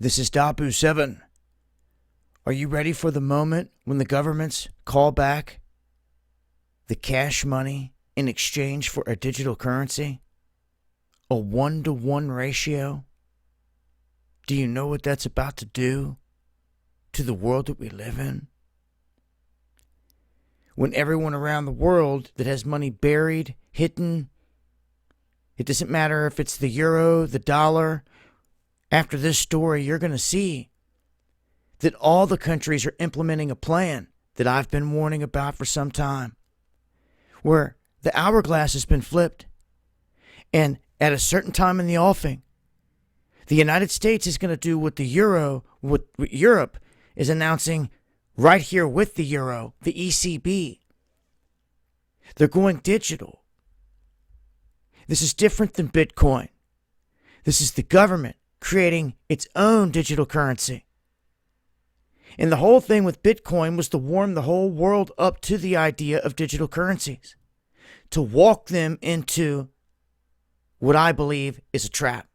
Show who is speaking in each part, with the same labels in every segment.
Speaker 1: This is Dabu7. Are you ready for the moment when the governments call back the cash money in exchange for a digital currency? A 1-to-1 ratio? Do you know what that's about to do to the world that we live in? When everyone around the world that has money buried, hidden, it doesn't matter if it's the euro, the dollar. After this story, you're going to see that all the countries are implementing a plan that I've been warning about for some time, where the hourglass has been flipped. And at a certain time in the offing, the United States is going to do what what Europe is announcing right here with the euro, the ECB. They're going digital. This is different than Bitcoin. This is the government creating its own digital currency. And the whole thing with Bitcoin was to warm the whole world up to the idea of digital currencies, to walk them into what I believe is a trap.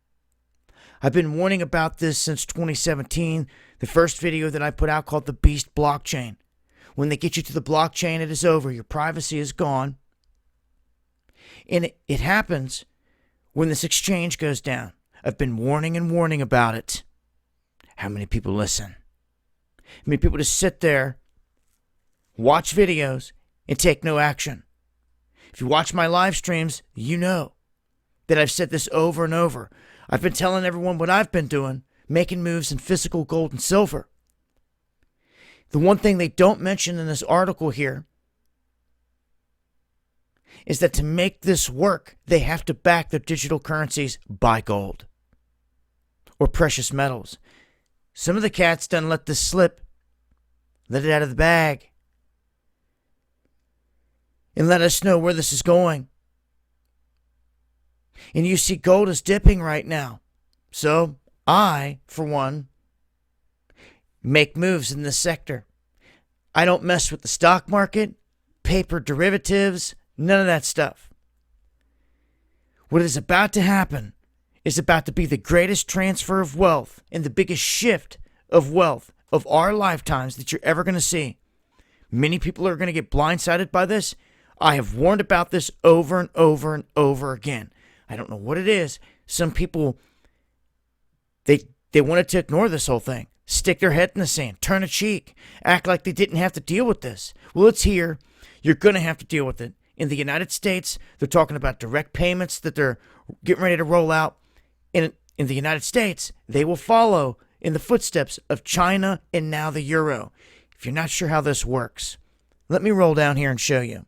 Speaker 1: I've been warning about this since 2017, the first video that I put out called The Beast Blockchain. When they get you to the blockchain, it is over. Your privacy is gone. And it happens when this exchange goes down. I've been warning and warning about it. How many people listen? How many people just sit there, watch videos, and take no action? If you watch my live streams, you know that I've said this over and over. I've been telling everyone what I've been doing, making moves in physical gold and silver. The one thing they don't mention in this article here is that to make this work, they have to back their digital currencies by gold or precious metals. Some of the cats done let this slip, let it out of the bag, and let us know where this is going. And you see gold is dipping right now. So I, for one, make moves in this sector. I don't mess with the stock market, paper derivatives, none of that stuff. What is about to happen is about to be the greatest transfer of wealth and the biggest shift of wealth of our lifetimes that you're ever going to see. Many people are going to get blindsided by this. I have warned about this over and over and over again. I don't know what it is. Some people, they wanted to ignore this whole thing, stick their head in the sand, turn a cheek, act like they didn't have to deal with this. Well, it's here. You're going to have to deal with it. In the United States, they're talking about direct payments that they're getting ready to roll out. In the United States, they will follow in the footsteps of China and now the euro. If you're not sure how this works, let me roll down here and show you.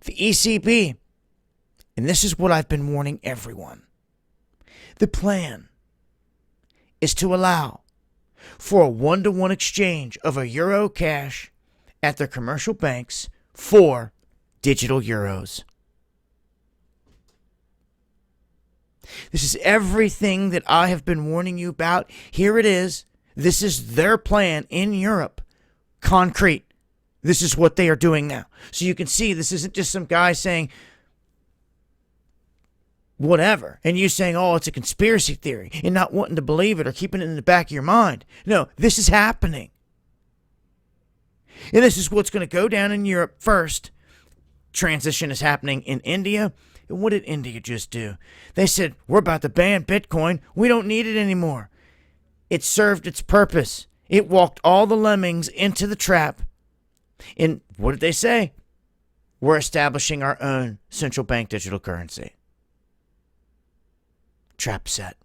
Speaker 1: The ECB, and this is what I've been warning everyone. The plan is to allow for a 1-to-1 exchange of a euro cash at their commercial banks for digital euros. This is everything that I have been warning you about. Here it is. This is their plan in Europe. Concrete. This is what they are doing now. So you can see this isn't just some guy saying whatever, and you saying, oh, it's a conspiracy theory, and not wanting to believe it or keeping it in the back of your mind. No, this is happening. And this is what's going to go down in Europe first. Transition is happening in India. And what did India just do? They said, we're about to ban Bitcoin. We don't need it anymore. It served its purpose. It walked all the lemmings into the trap. And what did they say? We're establishing our own central bank digital currency. Trap set.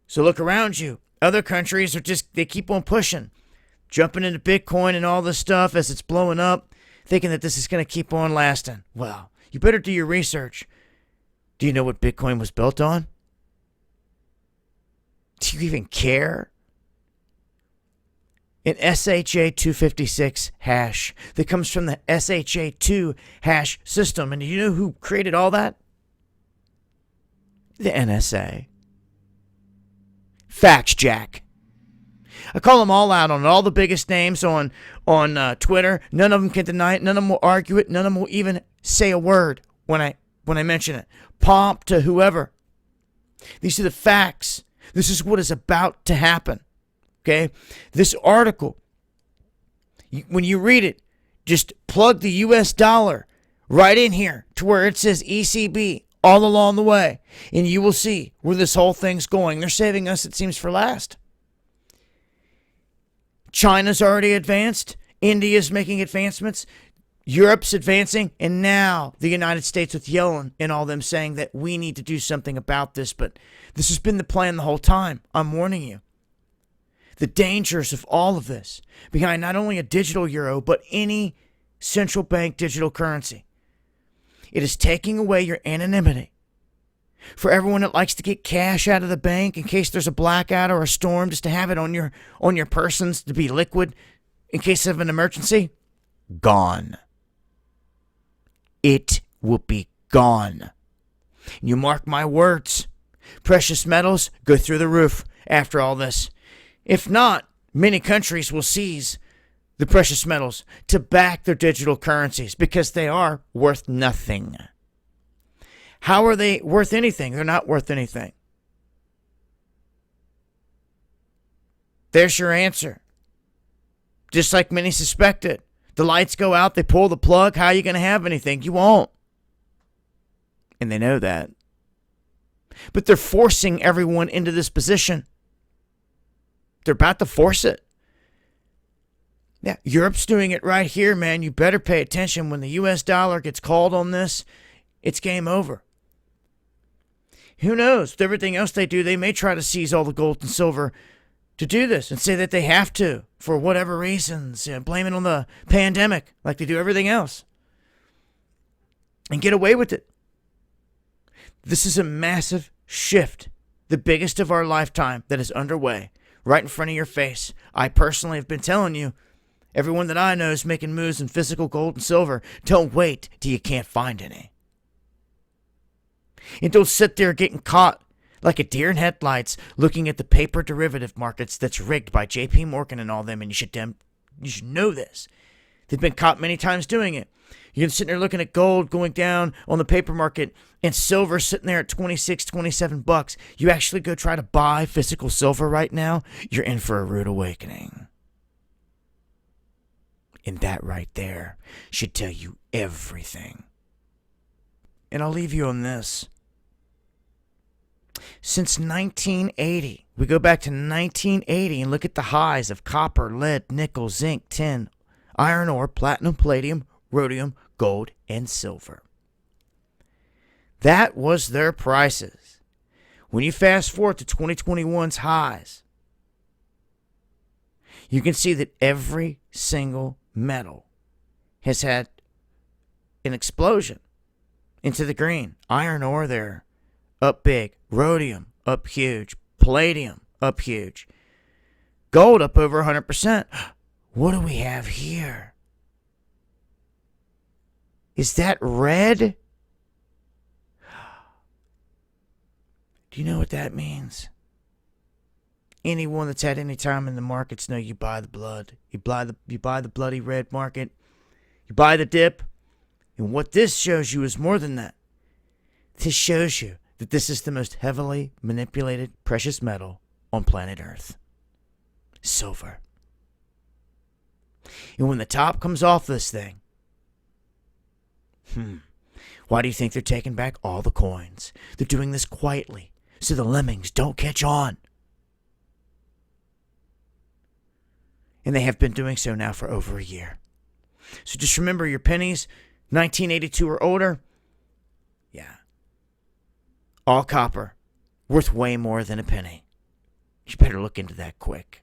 Speaker 1: So look around you. Other countries are they keep on pushing, jumping into Bitcoin and all this stuff as it's blowing up, thinking that this is going to keep on lasting. Well, you better do your research. Do you know what Bitcoin was built on? Do you even care? An SHA-256 hash that comes from the SHA-2 hash system. And do you know who created all that? The NSA. Facts, Jack. I call them all out on all the biggest names on Twitter. None of them can deny it. None of them will argue it. None of them will even say a word when I mention it. Pomp to whoever. These are the facts. This is what is about to happen. Okay? This article, when you read it, just plug the US dollar right in here to where it says ECB all along the way, and you will see where this whole thing's going. They're saving us, it seems, for last. China's already advanced. India's making advancements. Europe's advancing. And now the United States with Yellen and all them saying that we need to do something about this. But this has been the plan the whole time. I'm warning you. The dangers of all of this behind not only a digital euro, but any central bank digital currency. It is taking away your anonymity. For everyone that likes to get cash out of the bank in case there's a blackout or a storm, just to have it on your persons to be liquid in case of an emergency, gone. It will be gone. You mark my words. Precious metals go through the roof after all this. If not, many countries will seize the precious metals to back their digital currencies because they are worth nothing. How are they worth anything? They're not worth anything. There's your answer. Just like many suspected. The lights go out, they pull the plug. How are you going to have anything? You won't. And they know that. But they're forcing everyone into this position. They're about to force it. Yeah, Europe's doing it right here, man. You better pay attention. When the US dollar gets called on this, it's game over. Who knows? With everything else they do, they may try to seize all the gold and silver to do this and say that they have to for whatever reasons. Blame it on the pandemic like they do everything else. And get away with it. This is a massive shift. The biggest of our lifetime that is underway. Right in front of your face. I personally have been telling you, everyone that I know is making moves in physical gold and silver. Don't wait till you can't find any. And don't sit there getting caught like a deer in headlights looking at the paper derivative markets that's rigged by JP Morgan and all them, and you should know this. They've been caught many times doing it. You're sitting there looking at gold going down on the paper market and silver sitting there at 26, 27 bucks. You actually go try to buy physical silver right now, you're in for a rude awakening. And that right there should tell you everything. And I'll leave you on this. Since 1980, we go back to 1980 and look at the highs of copper, lead, nickel, zinc, tin, iron ore, platinum, palladium, rhodium, gold, and silver. That was their prices. When you fast forward to 2021's highs, you can see that every single metal has had an explosion into the green. Iron ore there, up big. Rhodium, up huge. Palladium, up huge. Gold, up over 100%. What do we have here? Is that red? Do you know what that means? Anyone that's had any time in the markets know you buy the blood. You buy the bloody red market. You buy the dip. And what this shows you is more than that. This shows you that this is the most heavily manipulated precious metal on planet Earth. Silver. And when the top comes off this thing, why do you think they're taking back all the coins? They're doing this quietly so the lemmings don't catch on. And they have been doing so now for over a year. So just remember your pennies, 1982 or older. Yeah. All copper, worth way more than a penny. You better look into that quick.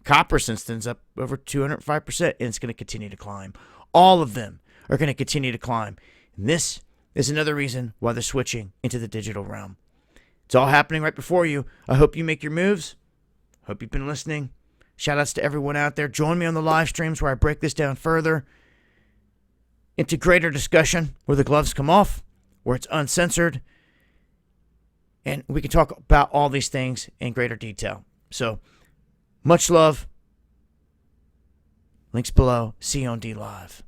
Speaker 1: Copper, since then's up over 205%, and it's going to continue to climb. All of them are going to continue to climb. And this is another reason why they're switching into the digital realm. It's all happening right before you. I hope you make your moves. Hope you've been listening. Shout outs to everyone out there. Join me on the live streams where I break this down further into greater discussion, where the gloves come off, where it's uncensored, and we can talk about all these things in greater detail. So, much love. Links below. See you on D Live.